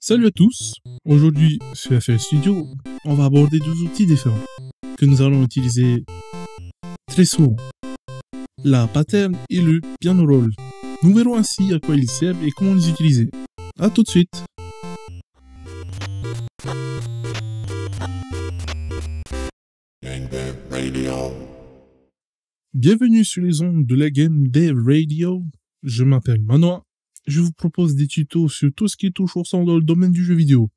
Salut à tous, aujourd'hui sur FL Studio, on va aborder deux outils différents que nous allons utiliser très souvent, la pattern et le piano roll. Nous verrons ainsi à quoi ils servent et comment les utiliser. A tout de suite. Bienvenue sur les ondes de la Game Dev Radio. Je m'appelle Manoa. Je vous propose des tutos sur tout ce qui touche au son dans le domaine du jeu vidéo.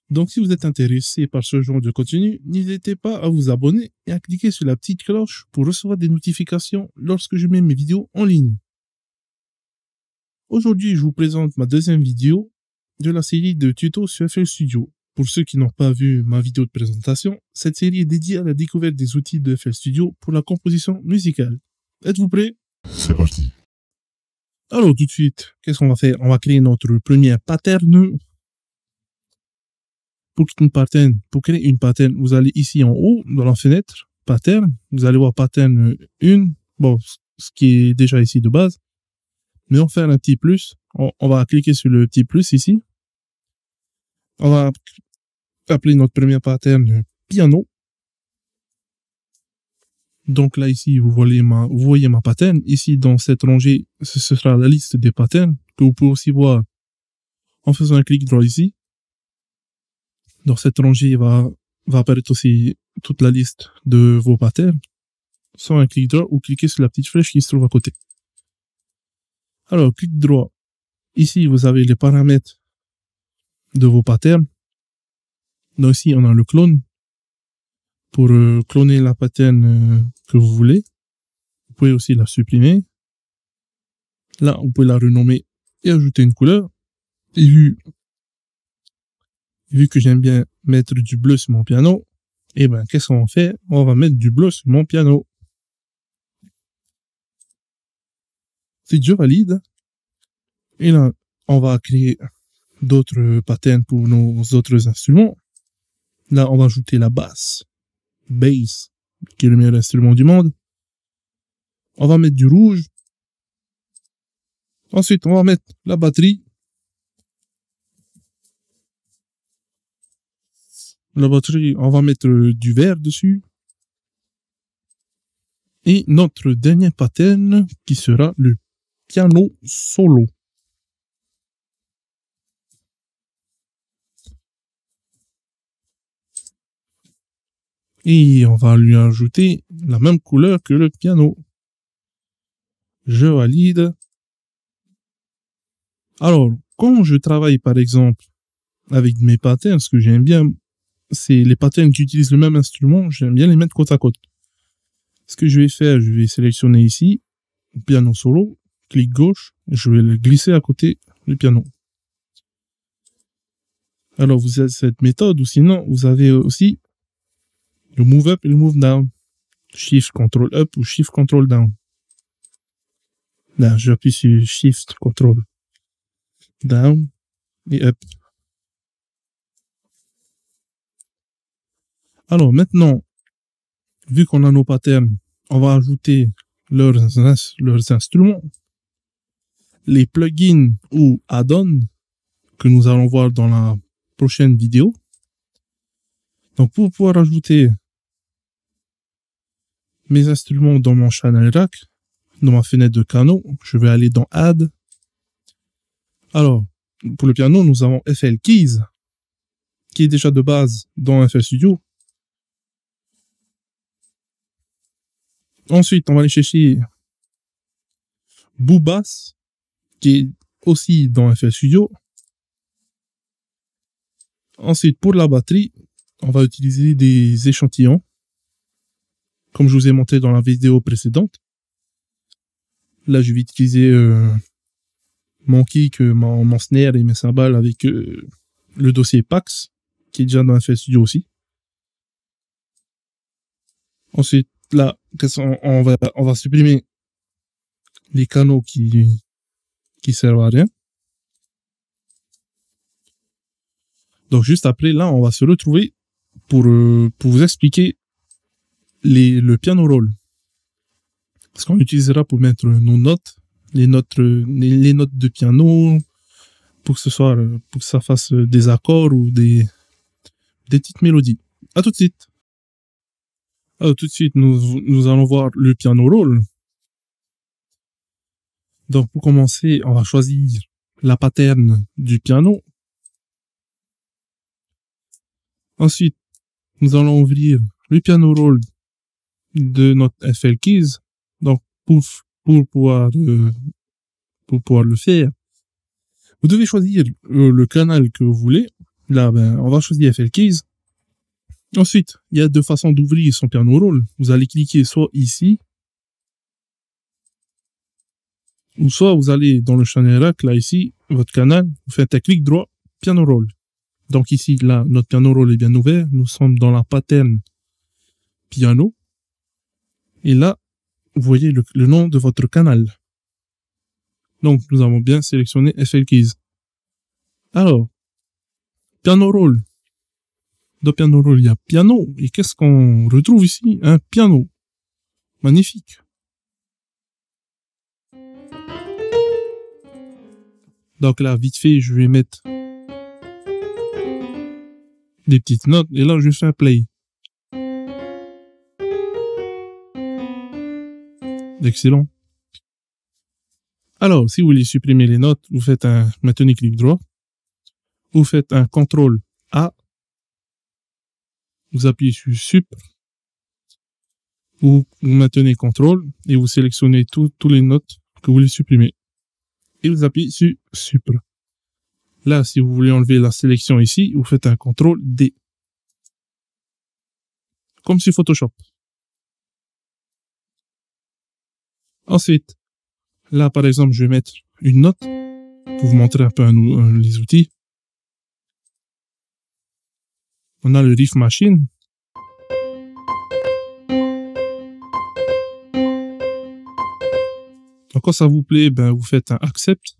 Donc si vous êtes intéressé par ce genre de contenu, n'hésitez pas à vous abonner et à cliquer sur la petite cloche pour recevoir des notifications lorsque je mets mes vidéos en ligne. Aujourd'hui, je vous présente ma deuxième vidéo de la série de tutos sur FL Studio. Pour ceux qui n'ont pas vu ma vidéo de présentation, cette série est dédiée à la découverte des outils de FL Studio pour la composition musicale. Êtes-vous prêts? C'est parti. Alors tout de suite, qu'est-ce qu'on va faire? On va créer notre première pattern. Pour créer une pattern, vous allez ici en haut, dans la fenêtre, pattern. Vous allez voir pattern 1. Bon, ce qui est déjà ici de base. Mais on va faire un petit plus. On va cliquer sur le petit plus ici. On va appeler notre premier pattern piano. Donc là, ici, vous voyez ma pattern. Ici, dans cette rangée, ce sera la liste des patterns que vous pouvez aussi voir en faisant un clic droit ici. Dans cette rangée, va apparaître aussi toute la liste de vos patterns. Soit un clic droit ou cliquez sur la petite flèche qui se trouve à côté. Alors, clic droit. Ici, vous avez les paramètres de vos patterns. Donc ici, on a le clone. Pour cloner la pattern que vous voulez. Vous pouvez aussi la supprimer. Là, vous pouvez la renommer et ajouter une couleur. Et vu que j'aime bien mettre du bleu sur mon piano, eh ben, qu'est-ce qu'on fait? On va mettre du bleu sur mon piano. Si je valide, et là, on va créer d'autres patterns pour nos autres instruments. Là, on va ajouter la basse. Bass, qui est le meilleur instrument du monde. On va mettre du rouge. Ensuite, on va mettre la batterie. La batterie, on va mettre du vert dessus. Et notre dernier pattern, qui sera le piano solo. Et on va lui ajouter la même couleur que le piano. Je valide. Alors, quand je travaille par exemple avec mes patterns, ce que j'aime bien, c'est les patterns qui utilisent le même instrument, j'aime bien les mettre côte à côte. Ce que je vais faire, je vais sélectionner ici, piano solo, clic gauche, je vais le glisser à côté du piano. Alors, vous avez cette méthode, ou sinon, vous avez aussi le move up et le move down. Shift, control up ou shift, control down. Là, j'appuie sur shift, control down et up. Alors, maintenant, vu qu'on a nos patterns, on va ajouter leurs instruments, les plugins ou add-ons que nous allons voir dans la prochaine vidéo. Donc, pour pouvoir ajouter mes instruments dans mon channel rack, dans ma fenêtre de canaux, je vais aller dans Add. Alors, pour le piano, nous avons FL Keys, qui est déjà de base dans FL Studio. Ensuite, on va aller chercher Boobass, qui est aussi dans FL Studio. Ensuite, pour la batterie, on va utiliser des échantillons, comme je vous ai montré dans la vidéo précédente. Là, je vais utiliser mon kick, mon snare et mes cymbales avec le dossier PAX, qui est déjà dans FL Studio aussi. Ensuite, là, on va supprimer les canaux qui servent à rien. Donc, juste après, là, on va se retrouver pour vous expliquer le piano roll. Ce qu'on utilisera pour mettre nos notes, les notes de piano, pour que ce soit, pour que ça fasse des accords ou des petites mélodies. À tout de suite. Alors, tout de suite, nous allons voir le piano roll. Donc, pour commencer, on va choisir la pattern du piano. Ensuite, nous allons ouvrir le piano roll de notre FL Keys. Donc, pour pouvoir le faire, vous devez choisir le canal que vous voulez. Là, on va choisir FL Keys. Ensuite, il y a deux façons d'ouvrir son piano roll. Vous allez cliquer soit ici, ou soit vous allez dans le channel rack, là, ici, votre canal, vous faites un clic droit, piano roll. Donc ici, là, notre piano roll est bien ouvert. Nous sommes dans la pattern piano. Et là, vous voyez le nom de votre canal. Donc, nous avons bien sélectionné FL Keys. Alors, piano roll. Dans piano roll, il y a piano. Et qu'est-ce qu'on retrouve ici? Un piano. Magnifique. Donc là, vite fait, je vais mettre des petites notes. Et là, je fais un play. Excellent. Alors, si vous voulez supprimer les notes, vous faites maintenez clic droit. Vous faites un CTRL A. Vous appuyez sur Sup. Vous maintenez CTRL et vous sélectionnez toutes les notes que vous voulez supprimer. Et vous appuyez sur Sup. Là, si vous voulez enlever la sélection ici, vous faites un CTRL D. Comme sur Photoshop. Ensuite, là, par exemple, je vais mettre une note pour vous montrer un peu les outils. On a le Riff Machine. Donc, quand ça vous plaît, vous faites un Accept.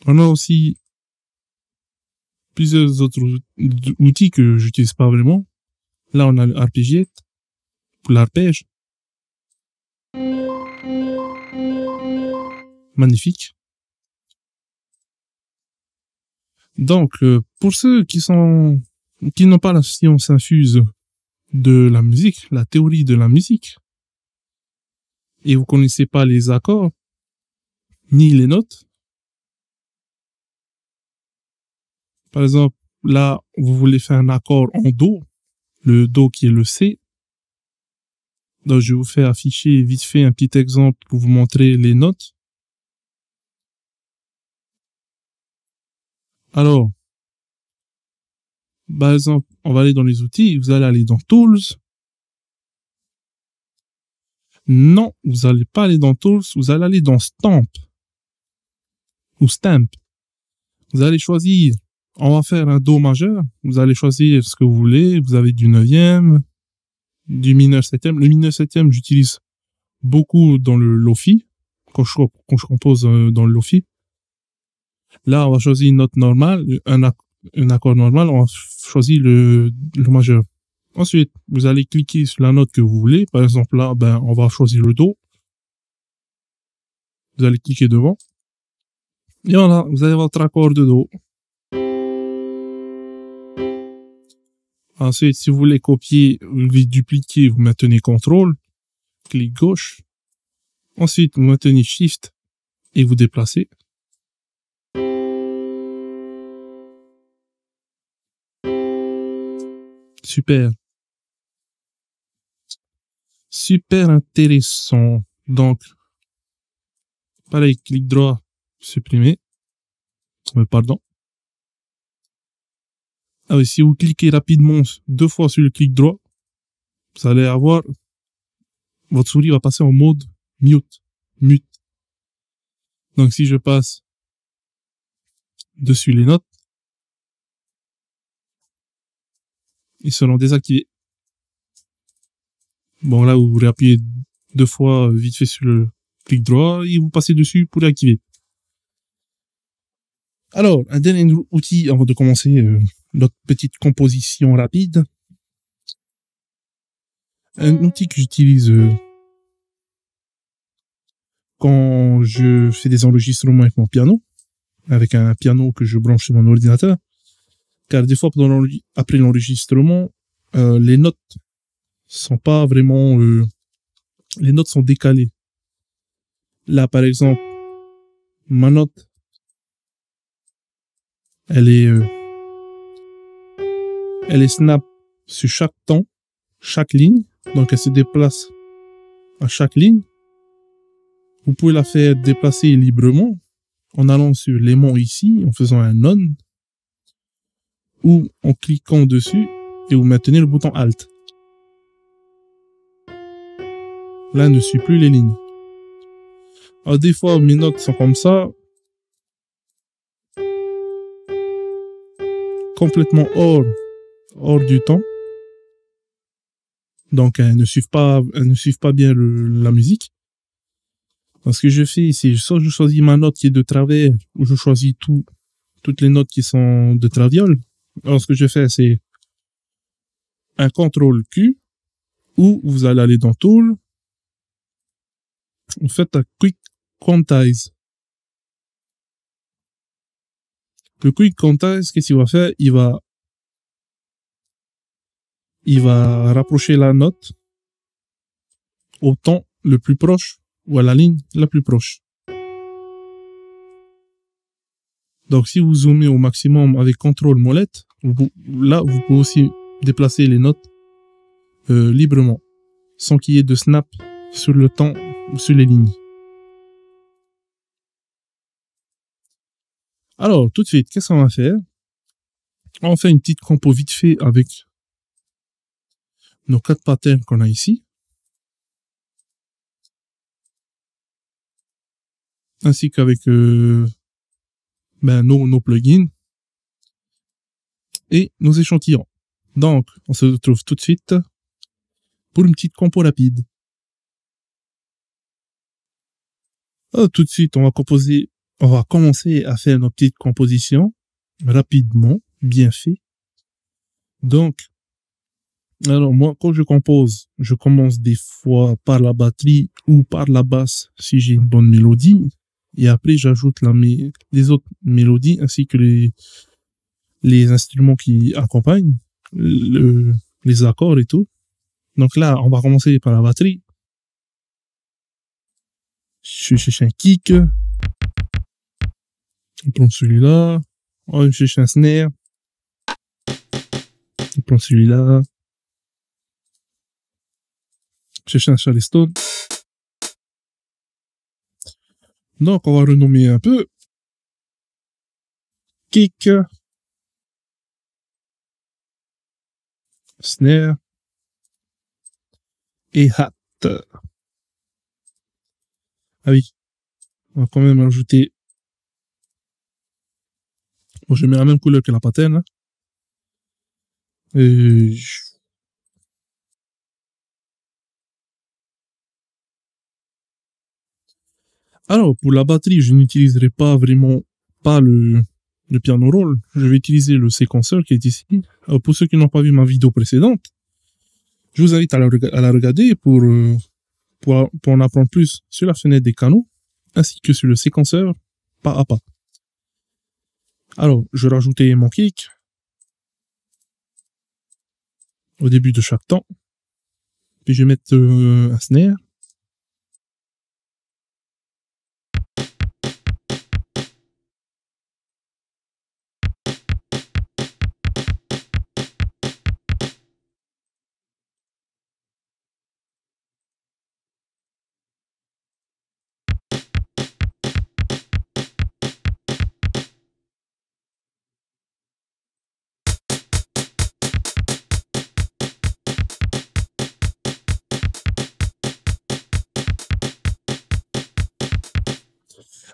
On a aussi plusieurs autres outils que j'utilise pas vraiment. Là, on a le Arpeggiate pour l'arpège. Magnifique. Donc, pour ceux qui n'ont pas la science infuse de la musique, la théorie de la musique, et vous connaissez pas les accords, ni les notes, par exemple, là, vous voulez faire un accord en Do, le Do qui est le C. Donc, je vous fais afficher vite fait un petit exemple pour vous montrer les notes. Alors, par exemple, on va aller dans les outils, vous allez aller dans Tools. Non, vous n'allez pas aller dans Tools, vous allez aller dans Stamp. Ou Stamp. Vous allez choisir, on va faire un Do majeur, vous allez choisir ce que vous voulez, vous avez du 9e, du mineur 7e. Le mineur 7e, j'utilise beaucoup dans le Lofi, quand je compose dans le Lofi. Là, on va choisir une note normale, un accord normal, on va choisir le majeur. Ensuite, vous allez cliquer sur la note que vous voulez. Par exemple, là, on va choisir le Do. Vous allez cliquer devant. Et voilà, vous avez votre accord de Do. Ensuite, si vous voulez copier, vous voulez dupliquer, vous maintenez CTRL, clic gauche. Ensuite, vous maintenez SHIFT et vous déplacez. Super. Super intéressant. Donc, pareil, clic droit, supprimer. Pardon. Ah oui, si vous cliquez rapidement 2 fois sur le clic droit, vous allez avoir, votre souris va passer en mode mute. Donc, si je passe dessus les notes, ils seront désactivés. Bon, là, vous réappuyez 2 fois vite fait sur le clic droit et vous passez dessus pour l'activer. Alors, un dernier outil avant de commencer notre petite composition rapide. Un outil que j'utilise quand je fais des enregistrements avec mon piano, avec un piano que je branche sur mon ordinateur, car des fois, après l'enregistrement, les notes sont pas vraiment, les notes sont décalées. Là, par exemple, ma note, elle est snap sur chaque temps, chaque ligne, donc elle se déplace à chaque ligne. Vous pouvez la faire déplacer librement en allant sur l'aimant ici, en faisant un on, ou en cliquant dessus et vous maintenez le bouton Alt. Là, ne suit plus les lignes. Alors, des fois, mes notes sont comme ça, complètement hors du temps. Donc, elles ne suivent pas bien la musique. Donc, ce que je fais, c'est soit je choisis ma note qui est de travers, ou je choisis toutes les notes qui sont de traviole. Alors, ce que je fais, c'est un CTRL Q, ou vous allez aller dans Tool, vous faites un Quick Quantize. Le Quick Quantize, qu'est-ce qu'il va faire? Il va rapprocher la note au temps le plus proche ou à la ligne la plus proche. Donc, si vous zoomez au maximum avec CTRL molette, là, vous pouvez aussi déplacer les notes librement, sans qu'il y ait de snap sur le temps ou sur les lignes. Alors, tout de suite, qu'est-ce qu'on va faire? On fait une petite compo vite fait avec nos 4 patterns qu'on a ici, ainsi qu'avec nos plugins et nos échantillons. Donc, on se retrouve tout de suite pour une petite compo rapide. Alors, tout de suite, on va commencer à faire nos petites compositions rapidement, bien fait. Donc, alors moi, quand je compose, je commence des fois par la batterie ou par la basse si j'ai une bonne mélodie. Et après, j'ajoute les autres mélodies ainsi que les instruments qui accompagnent, les accords et tout. Donc là, on va commencer par la batterie. Je cherche un kick. On prend celui-là. On cherche un snare. On prend celui-là. Cherche un charleston. Donc, on va renommer un peu. Kick. Snare. Et hat. Ah oui. On va quand même ajouter. Bon, je mets la même couleur que la pattern. Hein. Alors, pour la batterie, je n'utiliserai pas vraiment le piano roll. Je vais utiliser le séquenceur qui est ici. Alors, pour ceux qui n'ont pas vu ma vidéo précédente, je vous invite à la regarder pour en apprendre plus sur la fenêtre des canaux, ainsi que sur le séquenceur pas à pas. Alors, je vais rajouter mon kick au début de chaque temps. Puis je vais mettre un snare.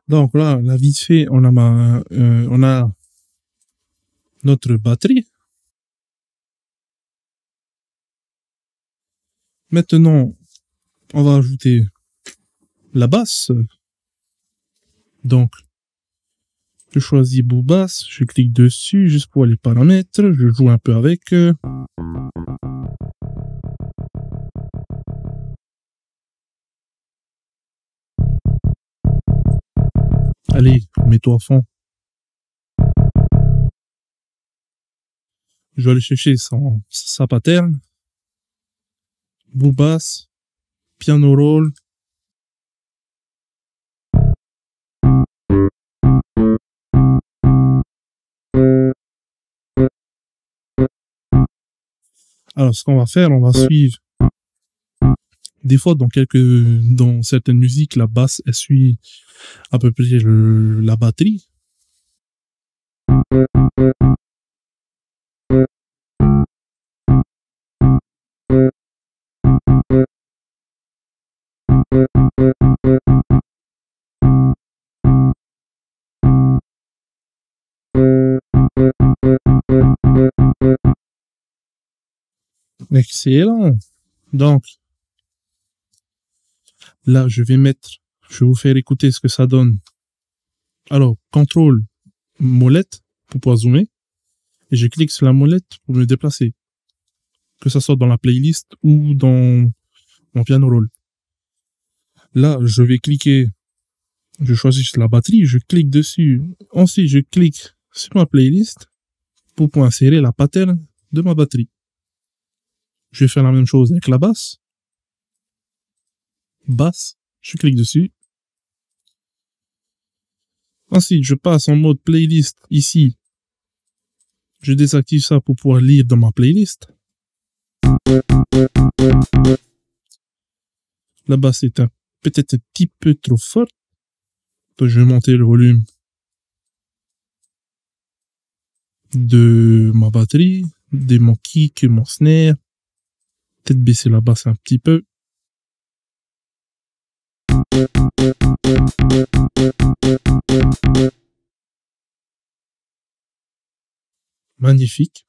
Donc là, vite fait, on a notre batterie. Maintenant, on va ajouter la basse. Donc, je choisis bout basse, je clique dessus juste pour les paramètres, je joue un peu avec. Allez, mets-toi à fond. Je vais aller chercher sa pattern, bout basse, piano roll. Alors, ce qu'on va faire, on va suivre. Des fois, dans certaines musiques, la basse, elle suit à peu près la batterie. Excellent. Donc, là, je vais vous faire écouter ce que ça donne. Alors, contrôle molette pour pouvoir zoomer. Et je clique sur la molette pour me déplacer. Que ça soit dans la playlist ou dans mon piano roll. Là, je choisis la batterie, je clique dessus. Ensuite, je clique sur ma playlist pour pouvoir insérer la pattern de ma batterie. Je vais faire la même chose avec la basse. Basse, je clique dessus. Ensuite, je passe en mode playlist ici. Je désactive ça pour pouvoir lire dans ma playlist. La basse est peut-être un petit peu trop forte. Donc, je vais monter le volume de ma batterie, de mon kick, mon snare. Peut-être baisser la basse un petit peu. Magnifique.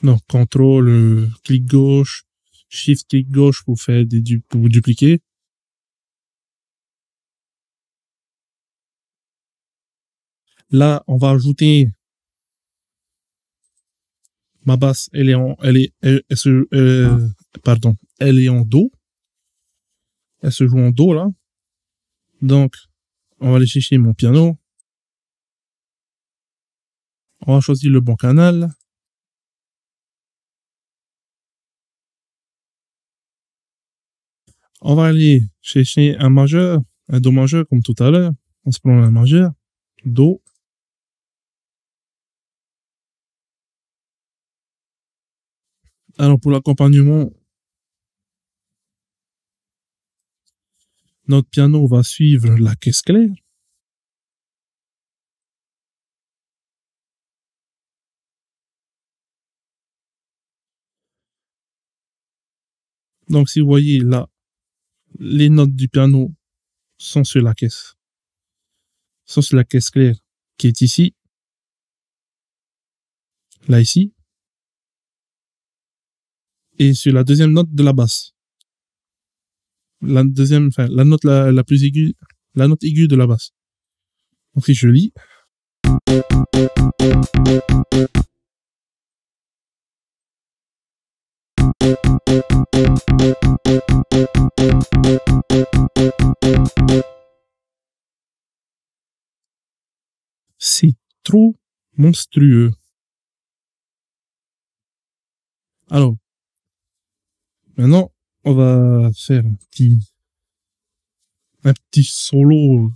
Donc, contrôle, clic gauche, shift clic gauche pour pour dupliquer. Là, on va ajouter ma basse, elle est en do. Elle se joue en do, là. Donc, on va aller chercher mon piano. On va choisir le bon canal. On va aller chercher un majeur, un do majeur comme tout à l'heure. On se prend un majeur, do. Alors, pour l'accompagnement, notre piano va suivre la caisse claire. Donc, si vous voyez là, les notes du piano sont sur la caisse. Sont sur la caisse claire qui est ici. Là, ici. Et sur la deuxième note de la basse. La note la plus aiguë, la note aiguë de la basse. Donc, si je lis. C'est trop monstrueux. Alors, maintenant, on va faire un petit solo,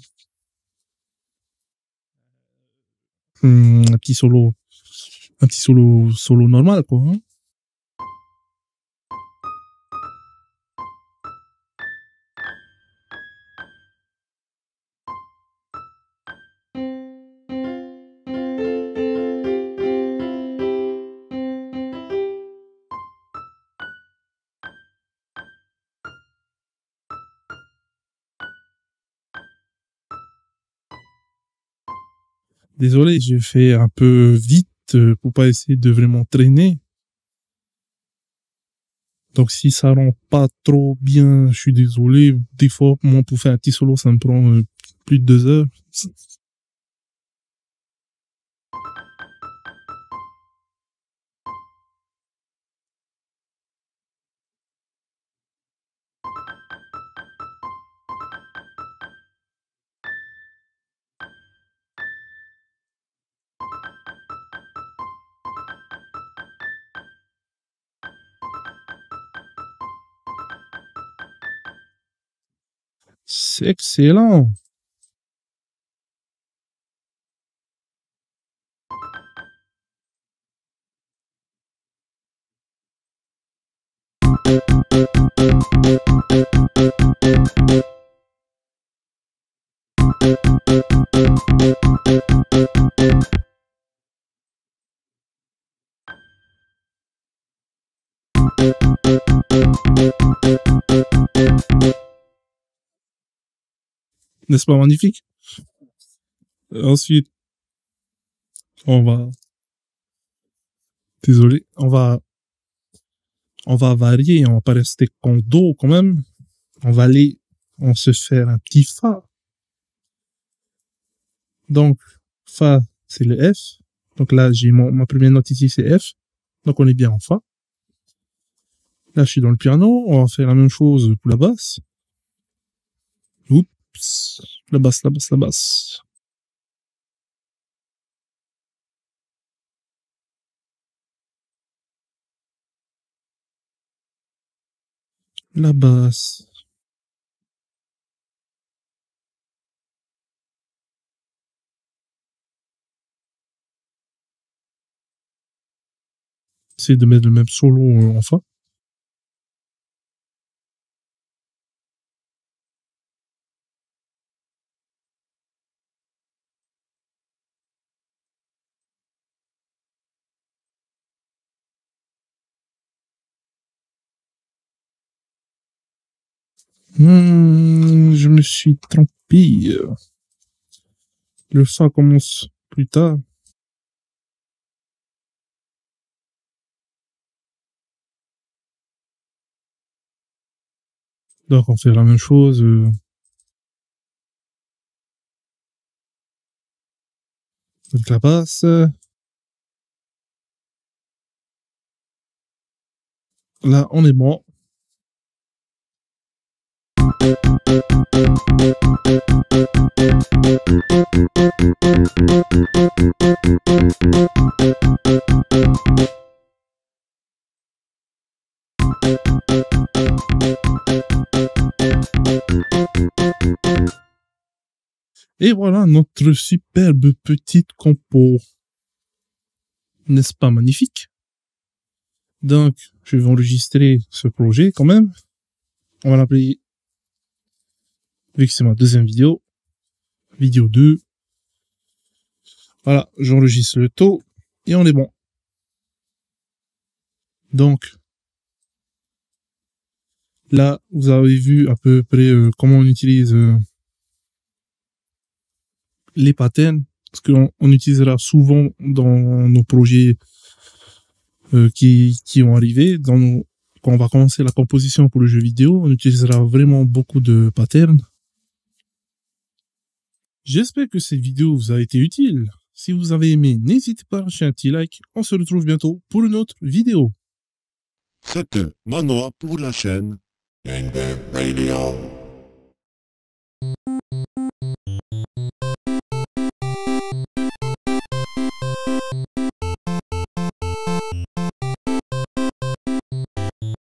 un petit solo, solo normal, quoi. Hein. Désolé, j'ai fait un peu vite pour pas essayer de vraiment traîner. Donc si ça rend pas trop bien, je suis désolé. Des fois, moi, pour faire un petit solo, ça me prend plus de 2 heures. C'est excellent. N'est-ce pas magnifique? Ensuite, on va, désolé, on va varier, on va pas rester qu'en do quand même. On va aller, on se faire un petit fa. Donc, fa, c'est le F. Donc là, j'ai ma première note ici, c'est F. Donc on est bien en fa. Là, je suis dans le piano. On va faire la même chose pour la basse. Oups. La basse, la basse, la basse. La basse. C'est de mettre le même solo en fa. Je me suis trompé. Le fa commence plus tard. Donc on fait la même chose. Avec la basse. Là, on est bon. Et voilà notre superbe petite compo. N'est-ce pas magnifique? Donc, je vais enregistrer ce projet quand même. On va l'appeler, vu que c'est ma deuxième vidéo, vidéo 2. Voilà, j'enregistre le taux et on est bon. Donc, là, vous avez vu à peu près comment on utilise les patterns, parce qu'on utilisera souvent dans nos projets qui ont arrivé, quand on va commencer la composition pour le jeu vidéo, on utilisera vraiment beaucoup de patterns. J'espère que cette vidéo vous a été utile. Si vous avez aimé, n'hésitez pas à lâcher un petit like. On se retrouve bientôt pour une autre vidéo. C'était Manoa pour la chaîne Game Radio.